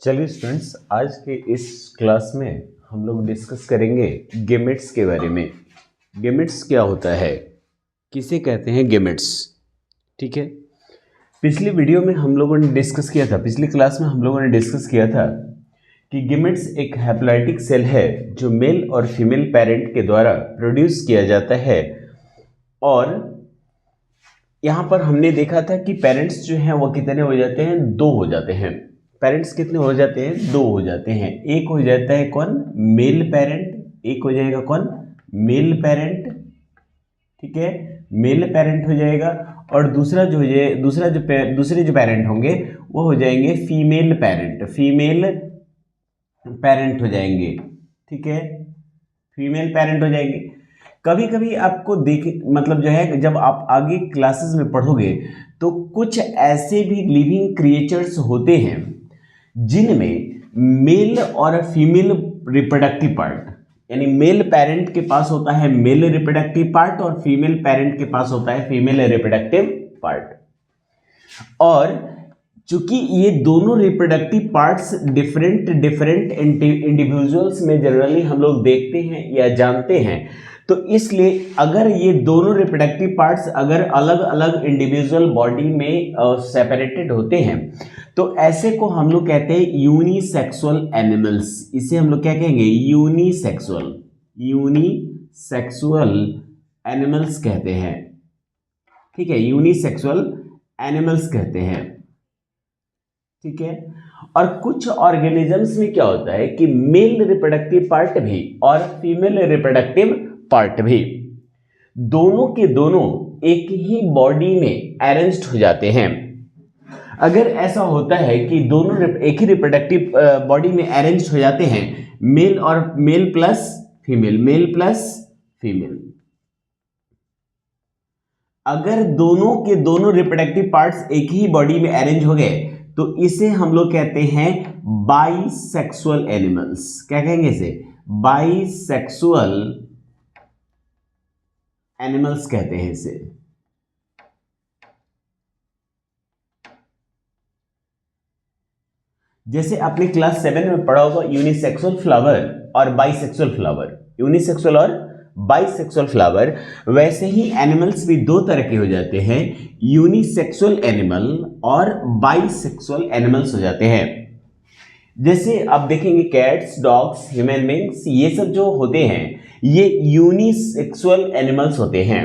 चलिए स्टूडेंट्स, आज के इस क्लास में हम लोग डिस्कस करेंगे गेमेट्स के बारे में। गेमेट्स क्या होता है, किसे कहते हैं गेमेट्स। ठीक है, पिछली वीडियो में हम लोगों ने डिस्कस किया था, पिछली क्लास में हम लोगों ने डिस्कस किया था कि गेमेट्स एक हैप्लॉइडिक सेल है जो मेल और फीमेल पेरेंट के द्वारा प्रोड्यूस किया जाता है। और यहाँ पर हमने देखा था कि पेरेंट्स जो हैं वो कितने हो जाते हैं, दो हो जाते हैं। पेरेंट्स कितने हो जाते हैं, दो हो जाते हैं। एक हो जाता है कौन, मेल पेरेंट, एक हो जाएगा कौन, मेल पेरेंट। ठीक है, मेल पेरेंट हो जाएगा। और दूसरा जो है, दूसरे जो पेरेंट होंगे वो हो जाएंगे फीमेल पेरेंट, फीमेल पेरेंट हो जाएंगे। ठीक है, फीमेल पेरेंट हो जाएंगे। कभी कभी आपको मतलब जो है, जब आप आगे क्लासेस में पढ़ोगे तो कुछ ऐसे भी लिविंग क्रिएचर्स होते हैं जिनमें मेल और फीमेल रिप्रोडक्टिव पार्ट, यानी मेल पेरेंट के पास होता है मेल रिप्रोडक्टिव पार्ट और फीमेल पेरेंट के पास होता है फीमेल रिप्रोडक्टिव पार्ट। और चूंकि ये दोनों रिप्रोडक्टिव पार्ट्स डिफरेंट इंडिविजुअल्स में जनरली हम लोग देखते हैं या जानते हैं, तो इसलिए अगर ये दोनों रिप्रोडक्टिव पार्ट्स अगर अलग अलग इंडिविजुअल बॉडी में सेपरेटेड होते हैं तो ऐसे को हम लोग कहते हैं यूनिसेक्सुअल एनिमल्स। इसे हम लोग क्या कहेंगे, यूनिसेक्सुअल एनिमल्स कहते हैं। ठीक है, यूनिसेक्सुअल एनिमल्स कहते हैं। ठीक है, और कुछ ऑर्गेनिजम्स में क्या होता है कि मेल रिप्रोडक्टिव पार्ट भी और फीमेल रिप्रोडक्टिव पार्ट भी दोनों के दोनों एक ही बॉडी में अरेंज्ड हो जाते हैं। अगर ऐसा होता है कि दोनों एक ही रिप्रोडक्टिव बॉडी में अरेंज्ड हो जाते हैं, मेल और मेल प्लस फीमेल, अगर दोनों के दोनों रिप्रोडक्टिव पार्ट्स एक ही बॉडी में अरेंज हो गए तो इसे हम लोग कहते हैं बाइसेक्सुअल एनिमल्स। क्या कहेंगे इसे, बाइसेक्सुअल एनिमल्स कहते हैं इसे। जैसे आपने क्लास 7 में पढ़ा होगा यूनिसेक्सुअल फ्लावर और बाइसेक्सुअल फ्लावर, यूनिसेक्सुअल और बाइसेक्सुअल फ्लावर, वैसे ही एनिमल्स भी दो तरह के हो जाते हैं, यूनिसेक्सुअल एनिमल और बाइसेक्सुअल एनिमल्स हो जाते हैं। जैसे आप देखेंगे कैट्स, डॉग्स, ह्यूमन बींग्स, ये सब जो होते हैं ये यूनिसेक्सुअल एनिमल्स होते हैं।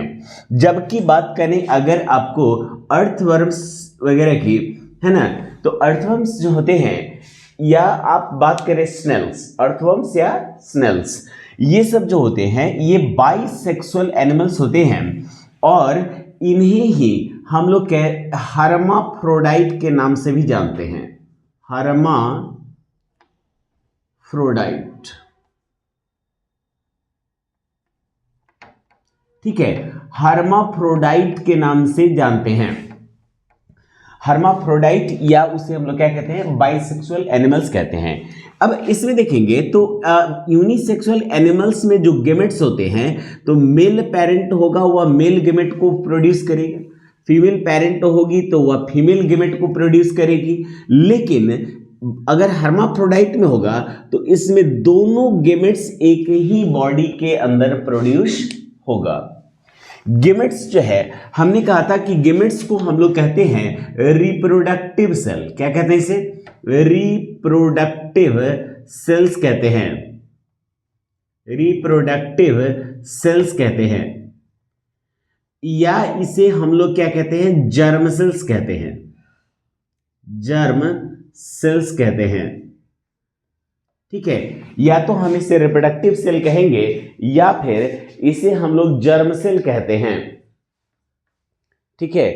जबकि बात करें अगर आपको अर्थवर्म्स वगैरह की, है ना, तो अर्थवर्म्स जो होते हैं, या आप बात करें स्नेल्स, अर्थवर्म्स या स्नेल्स, ये सब जो होते हैं ये बाइसेक्सुअल एनिमल्स होते हैं। और इन्हें ही हम लोग हर्माफ्रोडाइट के नाम से भी जानते हैं, हर्माफ्रोडाइट। ठीक है, हर्माफ्रोडाइट के नाम से जानते हैं, हर्माफ्रोडाइट, या उसे हम लोग क्या कहते हैं, बाइसेक्सुअल एनिमल्स कहते हैं। अब इसमें देखेंगे तो यूनिसेक्सुअल एनिमल्स में जो गेमेट्स होते हैं, तो मेल पेरेंट होगा वह मेल गेमेट को प्रोड्यूस करेगा, फीमेल पेरेंट होगी तो वह फीमेल गेमेट को प्रोड्यूस करेगी। लेकिन अगर हर्माफ्रोडाइट में होगा तो इसमें दोनों गेमेट्स एक ही बॉडी के अंदर प्रोड्यूस होगा। गेमेट्स जो है, हमने कहा था कि गेमेट्स को हम लोग कहते हैं रिप्रोडक्टिव सेल। क्या कहते हैं इसे, रिप्रोडक्टिव सेल्स कहते हैं, रिप्रोडक्टिव सेल्स कहते हैं, या इसे हम लोग क्या कहते हैं, जर्म सेल्स कहते हैं, जर्म सेल्स कहते हैं। ठीक है, या तो हम इसे रिप्रोडक्टिव सेल कहेंगे या फिर इसे हम लोग जर्म सेल कहते हैं। ठीक है,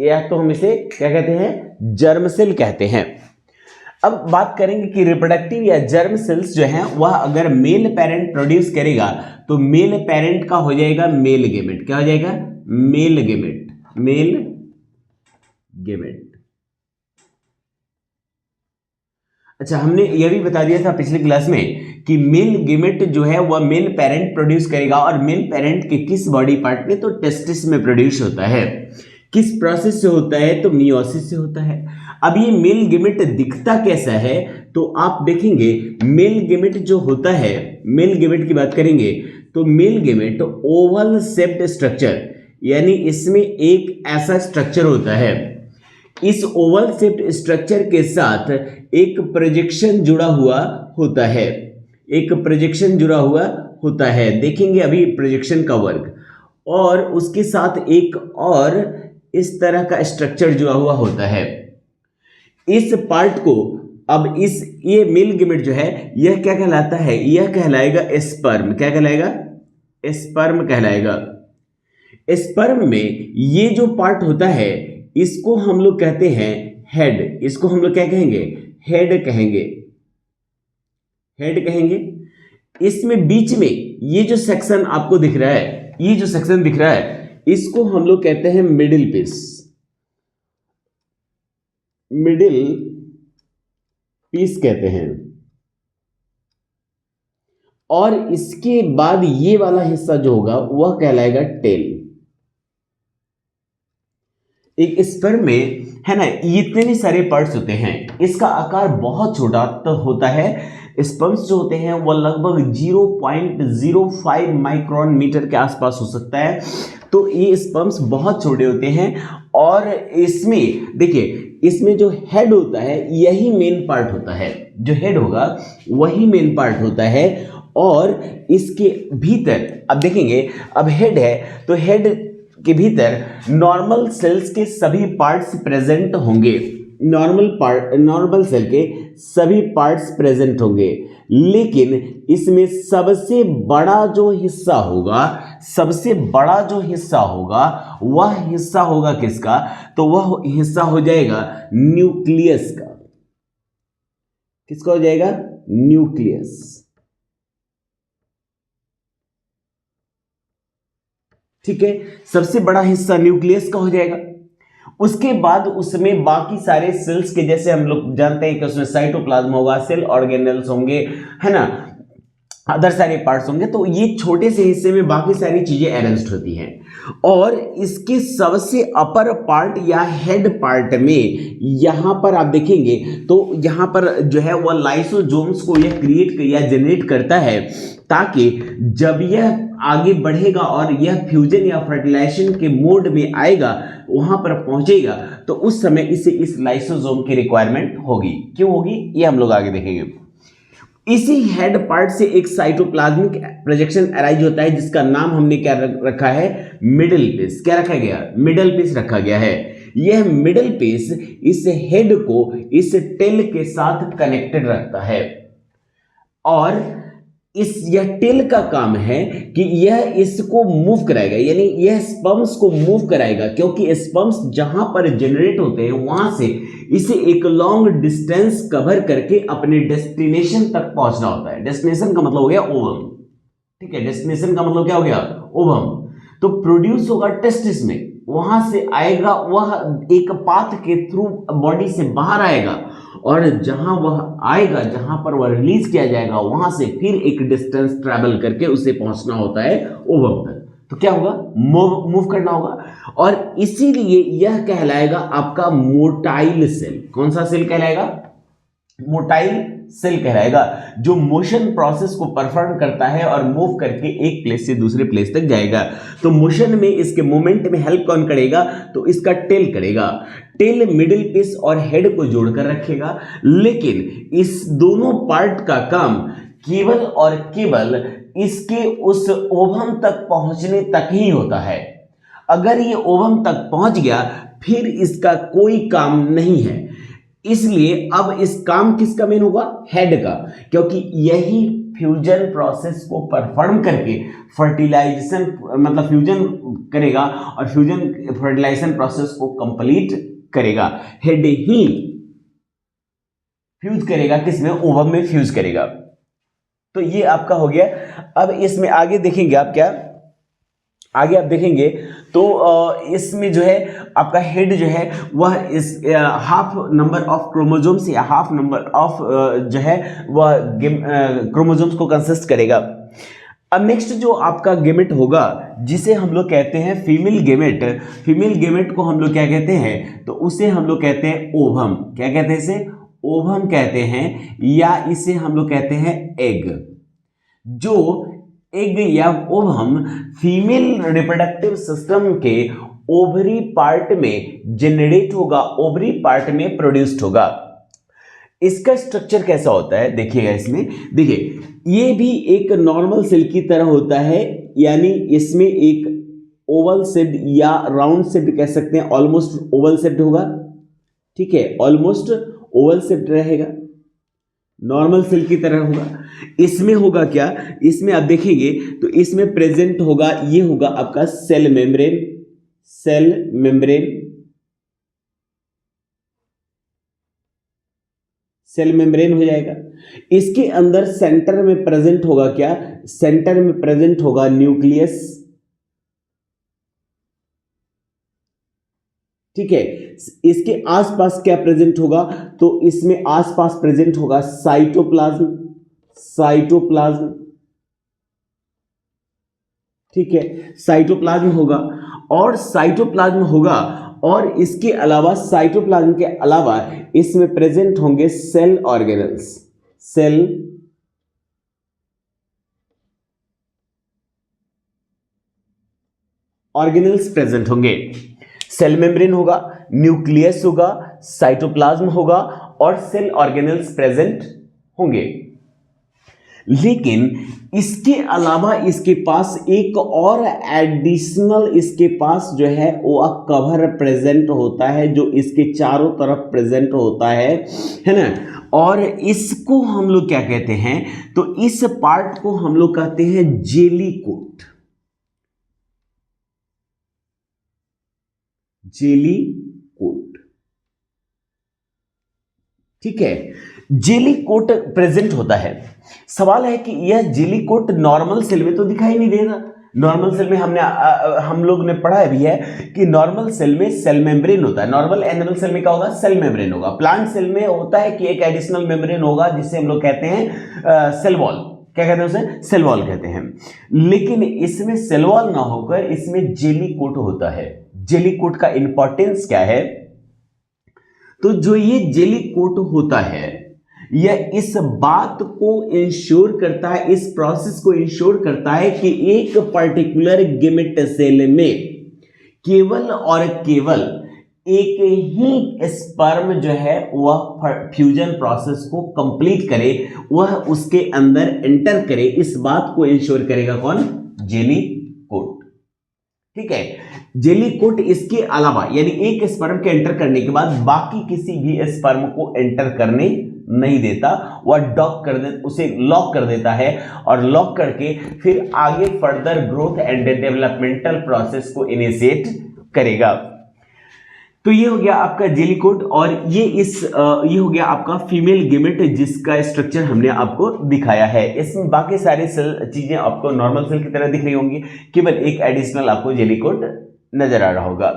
या तो हम इसे क्या कहते हैं, जर्म सेल कहते हैं। अब बात करेंगे कि रिप्रोडक्टिव या जर्म सेल्स जो हैं वह अगर मेल पेरेंट प्रोड्यूस करेगा तो मेल पेरेंट का हो जाएगा मेल गेमेट। क्या हो जाएगा, मेल गेमेट, मेल गेमेट। अच्छा, हमने यह भी बता दिया था पिछली क्लास में कि मेल गेमेट जो है वह मेल पेरेंट प्रोड्यूस करेगा, और मेल पेरेंट के किस बॉडी पार्ट में, तो टेस्टिस में प्रोड्यूस होता है। किस प्रोसेस से होता है, तो मियोसिस से होता है। अब ये मेल गेमेट दिखता कैसा है, तो आप देखेंगे मेल गेमेट जो होता है, मेल गेमेट की बात करेंगे तो male gamete oval shaped structure, यानी इसमें एक ऐसा स्ट्रक्चर होता है, इस ओवल शेप्ड स्ट्रक्चर के साथ एक प्रोजेक्शन जुड़ा हुआ होता है, एक प्रोजेक्शन जुड़ा हुआ होता है, देखेंगे अभी प्रोजेक्शन का वर्क, और उसके साथ एक और इस तरह का स्ट्रक्चर जुड़ा हुआ होता है। इस पार्ट को अब ये मेल गेमेट जो है यह क्या कहलाता है, यह कहलाएगा स्पर्म। क्या कहलाएगा? स्पर्म कहलाएगा। स्पर्म में ये जो पार्ट होता है इसको हम लोग कहते हैं हेड। इसको हम लोग क्या कहेंगे? हेड कहेंगे, हेड कहेंगे। इसमें बीच में ये जो सेक्शन आपको दिख रहा है, ये जो सेक्शन दिख रहा है, इसको हम लोग कहते हैं मिडिल पीस, मिडिल पीस कहते हैं। और इसके बाद ये वाला हिस्सा जो होगा वह कहलाएगा टेल। एक स्पर्म में है ना इतने सारे पार्ट्स होते हैं, इसका आकार बहुत छोटा तो होता है। स्पर्म्स जो होते हैं वह लगभग 0.05 माइक्रोन मीटर के आसपास हो सकता है। तो ये स्पर्म्स बहुत छोटे होते हैं। और इसमें देखिए, इसमें जो हेड होता है यही मेन पार्ट होता है, जो हेड होगा वही मेन पार्ट होता है। और इसके भीतर अब देखेंगे, अब हेड है तो हेड के भीतर नॉर्मल सेल्स के सभी पार्ट्स प्रेजेंट होंगे, नॉर्मल सेल के सभी पार्ट्स प्रेजेंट होंगे। लेकिन इसमें सबसे बड़ा जो हिस्सा होगा, सबसे बड़ा जो हिस्सा होगा वह हिस्सा होगा किसका? तो वह हिस्सा हो जाएगा न्यूक्लियस का। किसका हो जाएगा? न्यूक्लियस। ठीक है, सबसे बड़ा हिस्सा न्यूक्लियस का हो जाएगा। उसके बाद उसमें बाकी सारे सेल्स के, जैसे हम लोग जानते हैं कि उसमें साइटोप्लाज्म होगा, सेल ऑर्गेनेल्स होंगे, है ना, अदर सारे पार्ट्स होंगे। तो ये छोटे से हिस्से में बाकी सारी चीजें अरेंज्ड होती हैं। और इसके सबसे अपर पार्ट या हेड पार्ट में यहां पर आप देखेंगे तो यहां पर जो है वह लाइसोसोम्स को यह क्रिएट या जनरेट करता है, ताकि जब यह आगे बढ़ेगा और यह फ्यूजन या फर्टिलाइजेशन के मोड में आएगा, वहां पर पहुंचेगा, तो उस समय इसे इस लाइसोसोम की रिक्वायरमेंट होगी। क्यों होगी ये हम लोग आगे देखेंगे। इसी हेड पार्ट से एक साइटोप्लाज्मिक प्रोजेक्शन अराइज होता है, जिसका नाम हमने क्या रखा है? Middle piece. क्या रखा गया? मिडिल पीस रखा गया है। यह मिडिल पीस इस हेड को इस टेल के साथ कनेक्टेड रखता है। और यह टेल का काम है कि यह इसको मूव कराएगा, यानी यह स्पर्म्स को मूव कराएगा, क्योंकि स्पर्म्स जहां पर जनरेट होते हैं वहां से इसे एक लॉन्ग डिस्टेंस कवर करके अपने डेस्टिनेशन तक पहुंचना होता है। डेस्टिनेशन का मतलब हो गया ओवम। ठीक है, डेस्टिनेशन का मतलब क्या हो गया? ओवम। तो प्रोड्यूस होगा टेस्टिस में, वहां से आएगा, वह एक पाथ के थ्रू बॉडी से बाहर आएगा, और जहां वह आएगा, जहां पर वह रिलीज किया जाएगा, वहां से फिर एक डिस्टेंस ट्रैवल करके उसे पहुंचना होता है ओवम तक। तो क्या होगा? मूव करना होगा। और इसीलिए यह कहलाएगा आपका मोटाइल सेल। कौन सा सेल कहलाएगा? मोटाइल सेल कहलाएगा, जो मोशन प्रोसेस को परफॉर्म करता है और मूव करके एक प्लेस से दूसरे प्लेस तक जाएगा। तो मोशन में, इसके मूवमेंट में हेल्प कौन करेगा? तो इसका टेल करेगा। टेल मिडिल पीस और हेड को जोड़कर रखेगा। लेकिन इस दोनों पार्ट का काम केवल और केवल इसके उस ओवम तक पहुंचने तक ही होता है। अगर ये ओवम तक पहुंच गया फिर इसका कोई काम नहीं है। इसलिए अब इस काम किसका मेन होगा? हेड का, क्योंकि यही फ्यूजन प्रोसेस को परफॉर्म करके फर्टिलाइजेशन, मतलब फ्यूजन करेगा और फ्यूजन फर्टिलाइजेशन प्रोसेस को कंप्लीट करेगा। हेड ही फ्यूज करेगा, किसमें? ओवम में फ्यूज करेगा। तो ये आपका हो गया। अब इसमें आगे देखेंगे आप, क्या आगे आप देखेंगे तो इसमें जो है आपका हेड जो है वह इस हाफ नंबर ऑफ क्रोमोसोम्स या हाफ नंबर ऑफ जो है वह क्रोमोसोम्स को कंसिस्ट करेगा। अब नेक्स्ट जो आपका गेमेट होगा जिसे हम लोग कहते हैं फीमेल गेमेट, फीमेल गेमेट को हम लोग क्या कहते हैं, तो उसे हम लोग कहते हैं ओवम। क्या कहते हैं इसे? ओवम कहते हैं, या इसे हम लोग कहते हैं एग। जो एग या ओवम फीमेल रिप्रोडक्टिव सिस्टम के ओवरी पार्ट में जनरेट होगा, ओवरी पार्ट में प्रोड्यूस्ड होगा। इसका स्ट्रक्चर कैसा होता है देखिएगा, इसमें देखिए ये भी एक नॉर्मल सेल की तरह होता है, यानी इसमें एक ओवल शेप या राउंड शेप कह सकते हैं, ऑलमोस्ट ओवल शेप होगा, ठीक है, ऑलमोस्ट ओवल शेप रहेगा, नॉर्मल सेल की तरह होगा। इसमें होगा क्या, इसमें आप देखेंगे तो इसमें प्रेजेंट होगा, ये होगा आपका cell membrane, cell membrane, cell membrane हो जाएगा। इसके अंदर सेंटर में प्रेजेंट होगा क्या, सेंटर में प्रेजेंट होगा न्यूक्लियस, ठीक है। इसके आसपास क्या प्रेजेंट होगा, तो इसमें आसपास प्रेजेंट होगा साइटोप्लाज्म, साइटोप्लाज्म, ठीक है, साइटोप्लाज्म होगा। और साइटोप्लाज्म होगा और इसके अलावा साइटोप्लाज्म के अलावा इसमें प्रेजेंट होंगे cell organelles, cell organelles present होंगे। सेल मेम्ब्रेन होगा, न्यूक्लियस होगा, साइटोप्लाज्म होगा और सेल ऑर्गेनल्स प्रेजेंट होंगे। लेकिन इसके अलावा इसके पास एक और एडिशनल इसके पास जो है वो कवर प्रेजेंट होता है, जो इसके चारों तरफ प्रेजेंट होता है ना। और इसको हम लोग क्या कहते हैं, तो इस पार्ट को हम लोग कहते हैं जेली कोट, जेली कोट, ठीक है। जेली कोट प्रेजेंट होता है। सवाल है कि यह जेली कोट नॉर्मल सेल में तो दिखाई नहीं देगा। नॉर्मल सेल में हम लोग ने पढ़ा भी है कि नॉर्मल सेल में सेल मेम्ब्रेन होता है। नॉर्मल एनिमल सेल में क्या होगा, सेल मेम्ब्रेन होगा। प्लांट सेल में होता है कि एक एडिशनल मेम्ब्रेन होगा जिसे हम लोग कहते हैं सेल वॉल। क्या कहते हैं उसे, सेल वॉल कहते हैं। लेकिन इसमें सेल वॉल ना होकर इसमें जेली कोट होता है। जेली कोट का इंपॉर्टेंस क्या है, तो जो ये जेली कोट होता है यह इस बात को इंश्योर करता है, इस प्रोसेस को इंश्योर करता है कि एक पर्टिकुलर गेमेट सेल में केवल और केवल एक ही स्पर्म जो है वह फ्यूजन प्रोसेस को कंप्लीट करे, वह उसके अंदर एंटर करे। इस बात को इंश्योर करेगा कौन, जेली कोट, ठीक है। जेली कोट इसके अलावा यानी एक स्पर्म के एंटर करने के बाद बाकी किसी भी स्पर्म को एंटर करने नहीं देता, वह उसे लॉक कर देता है और लॉक करके फिर आगे further growth and developmental process को इनिशिएट करेगा। तो ये हो गया आपका जेली कोट और ये हो गया आपका फीमेल गेमेट जिसका स्ट्रक्चर हमने आपको दिखाया है। इसमें बाकी सारी सेल चीजें आपको नॉर्मल सेल की तरह दिख रही होंगी, केवल एक एडिशनल आपको जेली कोट नजर आ रहा होगा।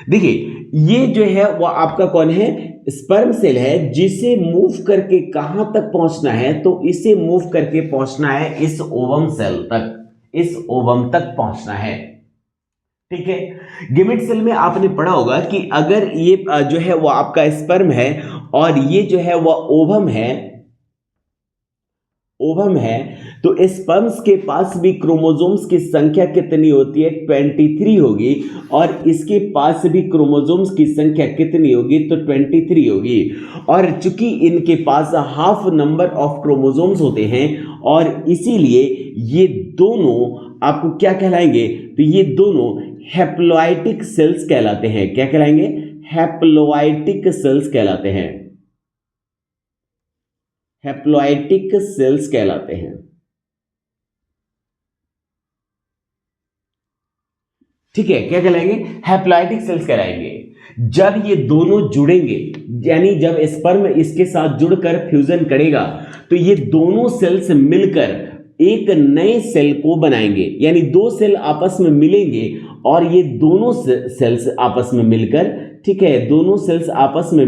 देखिए ये जो है वो आपका कौन है, स्पर्म सेल है, जिसे मूव करके कहां तक पहुंचना है, तो इसे मूव करके पहुंचना है इस ओवम सेल तक, इस ओवम तक पहुंचना है, ठीक है। गेमेट सेल में आपने पढ़ा होगा कि अगर ये जो है वो आपका स्पर्म है और ये जो है वो ओवम है, तो स्पर्म्स के पास भी क्रोमोसोम्स की संख्या कितनी होती है, 23 होगी, और इसके पास भी क्रोमोसोम्स की संख्या कितनी होगी, तो 23 होगी। और चूंकि इनके पास हाफ नंबर ऑफ क्रोमोसोम्स होते हैं और इसीलिए ये दोनों आपको क्या कहलाएंगे, तो ये दोनों हैप्लॉइटिक सेल्स कहलाते हैं। क्या कहलाएंगे, हैप्लॉइटिक सेल्स कहलाते हैं, हैप्लॉइटिक सेल्स कहलाते हैं, ठीक है। क्या कहलाएंगे, हैप्लॉइटिक सेल्स कहलाएंगे। जब ये दोनों जुड़ेंगे, यानी जब स्पर्म इसके साथ जुड़कर फ्यूजन करेगा, तो ये दोनों सेल्स मिलकर एक नए सेल को बनाएंगे, यानी दो सेल आपस में मिलेंगे और ये दोनों सेल्स आपस में मिलकर, ठीक है, दोनों सेल्स आपस में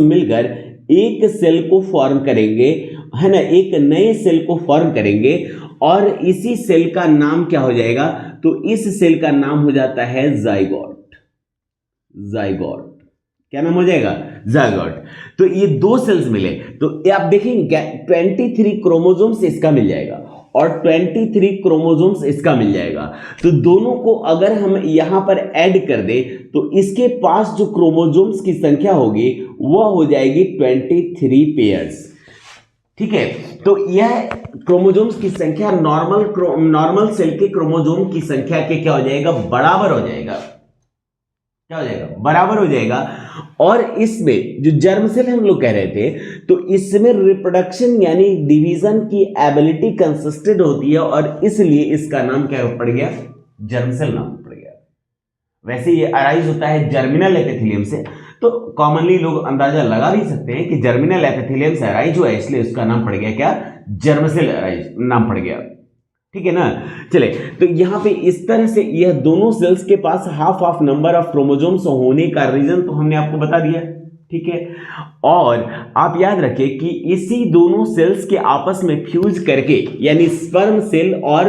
मिलकर एक सेल को फॉर्म करेंगे, है ना, एक नए सेल को फॉर्म करेंगे और इसी सेल का नाम क्या हो जाएगा, तो इस सेल का नाम हो जाता है जाइगोट। जाइगोट क्या नाम हो जाएगा, जाइगोट। तो ये दो सेल्स मिले तो आप देखेंगे 23 क्रोमोसोम्स इसका मिल जाएगा और 23 क्रोमोसोम्स इसका मिल जाएगा। तो दोनों को अगर हम यहां पर ऐड कर दे तो इसके पास जो क्रोमोसोम्स की संख्या होगी वह हो जाएगी 23 पेयर्स। ठीक है, तो यह क्रोमोसोम्स की संख्या नॉर्मल सेल के क्रोमोसोम की संख्या के क्या हो जाएगा, बराबर हो जाएगा। क्या हो जाएगा, बराबर हो जाएगा। और इसमें जो जर्म सेल हम लोग कह रहे थे, तो इसमें रिप्रोडक्शन यानी डिवीजन की एबिलिटी कंसिस्टेंट होती है और इसलिए इसका नाम क्या पड़ गया, जर्म सेल नाम पड़ गया। वैसे ये अराइज होता है जर्मिनल एपिथेलियम से, तो कॉमनली लोग अंदाजा लगा भी सकते हैं कि जर्मिनल एपिथेलियम से अराइज हुआ है, इसलिए उसका नाम पड़ गया क्या, जर्म सेल अराइज नाम पड़ गया। ठीक है ना। चले, तो यहां पे इस तरह से यह दोनों सेल्स के पास हाफ नंबर ऑफ क्रोमोसोम्स होने का रीजन तो हमने आपको बता दिया। ठीक है, और आप याद रखें कि इसी दोनों सेल्स के आपस में फ्यूज करके, यानी स्पर्म सेल और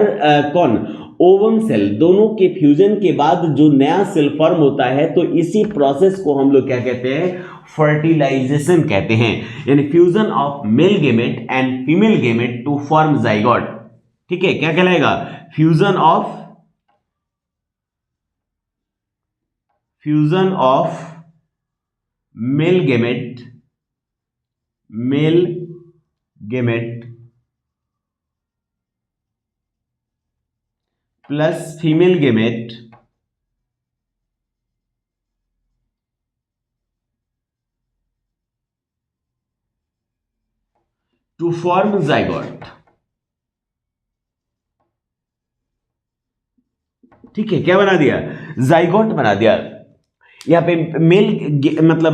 ओवम सेल दोनों के फ्यूजन के बाद जो नया सेल फॉर्म होता है, तो इसी प्रोसेस को हम लोग क्या कहते हैं, फर्टिलाइजेशन कहते हैं। यानी fusion of male gamete and female gamete to form zygote. ठीक है, क्या कहलाएगा, fusion of male gamete plus female gamete to form zygote. ठीक है, क्या बना दिया, जाइगोट बना दिया। यहाँ पे मतलब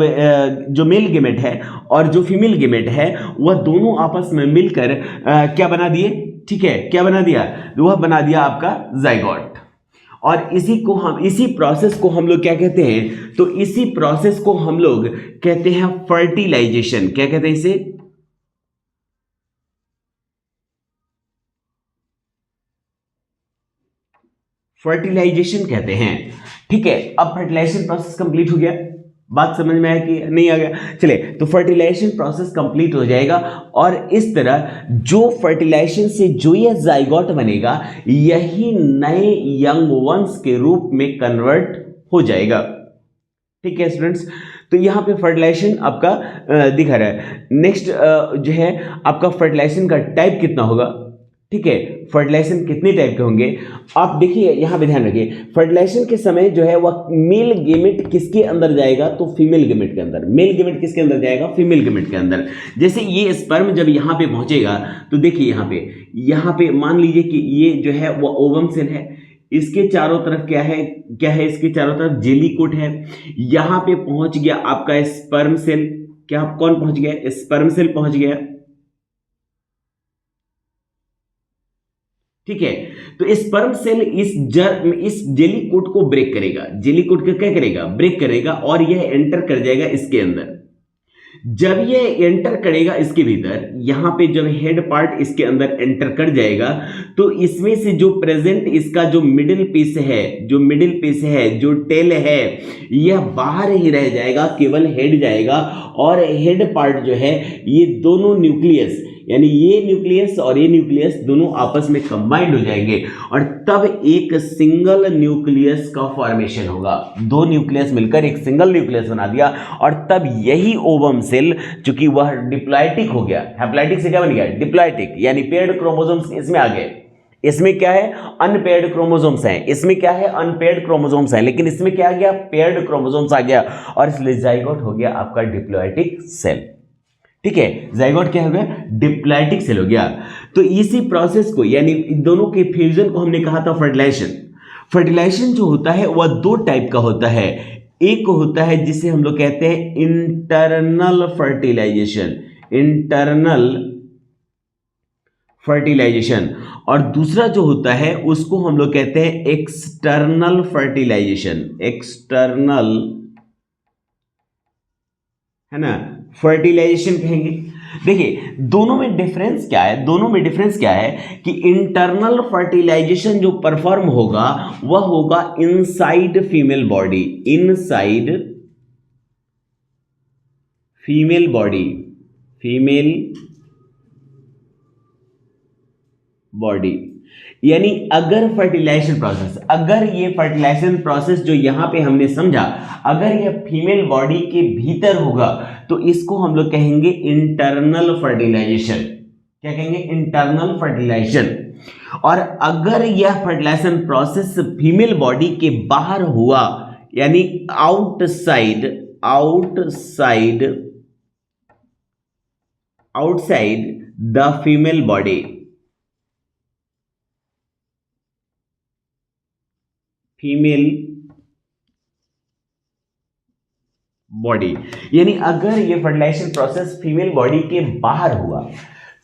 जो मेल गेमेट है और जो फीमेल गेमेट है वह दोनों आपस में मिलकर क्या बना दिए। ठीक है, क्या बना दिया, वह बना दिया आपका जाइगोट। और इसी प्रोसेस को हम लोग क्या कहते हैं, तो इसी प्रोसेस को हम लोग कहते हैं फर्टिलाइजेशन। क्या कहते हैं इसे, फर्टिलाइजेशन कहते हैं। ठीक है, अब फर्टिलाइजेशन प्रोसेस कंप्लीट हो गया, बात समझ में आया कि नहीं आ गया। चले, तो फर्टिलाइजेशन प्रोसेस कंप्लीट हो जाएगा और इस तरह जो फर्टिलाइजेशन से जो यह जाइगोट बनेगा यही नए यंग वंस के रूप में कन्वर्ट हो जाएगा। ठीक है स्टूडेंट्स, तो यहां पे फर्टिलाइजेशन आपका दिखा रहा है। नेक्स्ट जो है आपका फर्टिलाइजेशन का टाइप कितना होगा। ठीक है, फर्टिलाइजेशन कितने टाइप के होंगे आप देखिए, यहां पे ध्यान रखिए। फर्टिलाइजेशन के समय जो है वह मेल गेमेट किसके अंदर जाएगा, तो फीमेल गेमेट के अंदर। मेल गेमेट किसके अंदर जाएगा, फीमेल गेमेट के अंदर। जैसे ये स्पर्म जब यहां पे पहुंचेगा तो देखिए यहां पे मान लीजिए कि ये जो है वह ओवम सेल है, इसके चारों तरफ क्या है, इसके चारों तरफ जेली कोट है। यहां पे पहुंच गया आपका स्पर्म सेल, क्या कौन पहुंच गया, स्पर्म सेल पहुंच गया। ठीक है, तो स्पर्म सेल इस जेली कोट को ब्रेक करेगा, जेली कोट को क्या करेगा, ब्रेक करेगा और यह एंटर कर जाएगा इसके अंदर। जब यह एंटर करेगा इसके भीतर, यहां पे जब हेड पार्ट इसके अंदर एंटर कर जाएगा तो इसमें से जो प्रेजेंट इसका जो मिडिल पीस है, जो टेल है, यह बाहर ही रह जाएगा, केवल हेड जाएगा। और हेड पार्ट जो है ये दोनों न्यूक्लियस, यानी ये न्यूक्लियस और ये न्यूक्लियस दोनों आपस में कंबाइंड हो जाएंगे और तब एक सिंगल न्यूक्लियस का फॉर्मेशन होगा। दो न्यूक्लियस मिलकर एक सिंगल न्यूक्लियस बना दिया और तब यही ओवम सेल, चूंकि वह डिप्लॉयटिक हो गया, हैप्लॉयटिक से क्या बन गया, डिप्लॉयटिक, यानी पेयर्ड क्रोमोसोम्स इसमें आ गए। इसमें क्या है, अनपेयर्ड क्रोमोसोम्स हैं, इसमें क्या है, अनपेयर्ड क्रोमोसोम्स हैं, लेकिन इसमें क्या आ गया, पेयर्ड क्रोमोसोम्स आ गया और इसलिए जाइगोट हो गया आपका डिप्लॉयटिक सेल। ठीक है, जाइगोट क्या हो गया, डिप्लॉयटिक सेल हो गया। तो इसी प्रोसेस को, यानी दोनों के फ्यूजन को हमने कहा था फर्टिलाइजेशन। फर्टिलाइजेशन जो होता है वह दो टाइप का होता है। एक होता है जिसे हम लोग कहते हैं इंटरनल फर्टिलाइजेशन, और दूसरा जो होता है उसको हम लोग कहते हैं एक्सटर्नल फर्टिलाइजेशन, है ना, फर्टिलाइजेशन कहेंगे। देखिए दोनों में डिफरेंस क्या है, दोनों में डिफरेंस क्या है कि इंटरनल फर्टिलाइजेशन जो परफॉर्म होगा वह होगा inside female body, inside female body, female body. यानी अगर फर्टिलाइजेशन प्रोसेस, अगर ये फर्टिलाइजेशन प्रोसेस जो यहां पे हमने समझा, अगर ये फीमेल बॉडी के भीतर होगा तो इसको हम लोग कहेंगे इंटरनल फर्टिलाइजेशन। क्या कहेंगे? Internal fertilisation. और अगर यह फर्टिलाइजेशन प्रोसेस फीमेल बॉडी के बाहर हुआ, यानी outside, outside, outside the female body, female body, यानी अगर ये फर्टिलाइजेशन प्रोसेस फीमेल बॉडी के बाहर हुआ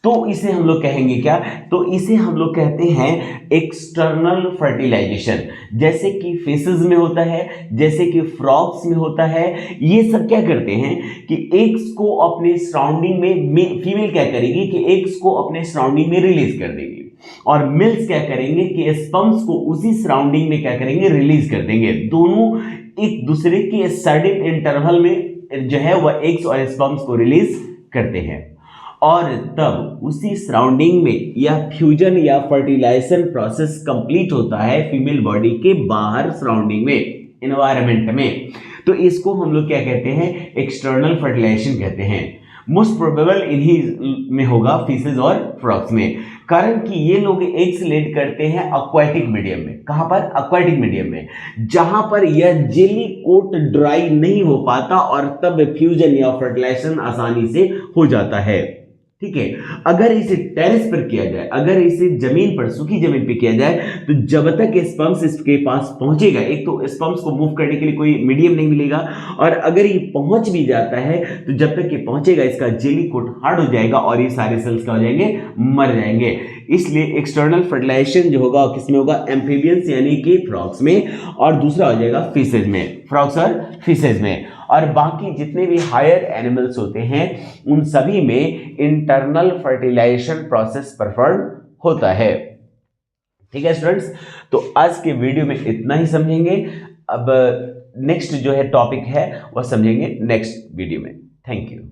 तो इसे हम लोग कहेंगे क्या? तो इसे हम लोग कहते हैं एक्सटर्नल फर्टिलाइजेशन। जैसे कि फिशेस में होता है, जैसे कि फ्रॉग्स में होता है। ये सब क्या करते हैं कि एग्स को अपने सराउंडिंग में, फीमेल क्या करेगी कि एग्स को अपने सराउंडिंग में रिलीज कर देगी, और मेल्स क्या करेंगे कि स्पर्म्स को उसी सराउंडिंग में क्या करेंगे? रिलीज कर देंगे। दोनों एक दूसरे के सर्टेन इंटरवल में जो है वह एग्स और स्पर्म्स को रिलीज करते हैं, और तब उसी सराउंडिंग में यह फ्यूजन या फर्टिलाइजेशन प्रोसेस कंप्लीट होता है फीमेल बॉडी के बाहर सराउंडिंग में, एनवायरनमेंट में। तो इसको हम लोग क्या कहते हैं? एक्सटर्नल फर्टिलाइजेशन कहते हैं। मोस्ट प्रोबेबल इन्हीं में होगा, फिशेस और फ्रॉग्स में, कारण कि ये लोग एग्स लेड करते हैं एक्वाटिक मीडियम में। कहां पर? एक्वाटिक मीडियम में, जहां पर यह जेली कोट ड्राई नहीं हो पाता और तब फ्यूजन या फर्टिलाइजेशन आसानी से हो जाता है। ठीक है, अगर इसे टेरेस पर किया जाए, अगर इसे जमीन पर, सूखी जमीन पर किया जाए, तो जब तक स्पर्म्स इसके पास पहुंचेगा, एक तो स्पर्म्स को मूव करने के लिए कोई मीडियम नहीं मिलेगा, और अगर ये पहुंच भी जाता है तो जब तक ये पहुंचेगा इसका जेली कोट हार्ड हो जाएगा और ये सारे सेल्स क्या हो जाएंगे? मर जाएंगे। इसलिए एक्सटर्नल फर्टिलाइजेशन जो होगा किसमें होगा? एम्फीबियंस यानी कि फ्रॉग्स में, और दूसरा हो जाएगा फिशेज में, फ्रॉग्स और फिशेज में। और बाकी जितने भी हायर एनिमल्स होते हैं उन सभी में इंटरनल फर्टिलाइजेशन प्रोसेस परफॉर्म होता है। ठीक है स्टूडेंट्स, तो आज के वीडियो में इतना ही समझेंगे। अब नेक्स्ट जो है टॉपिक है वह समझेंगे नेक्स्ट वीडियो में। Thank you.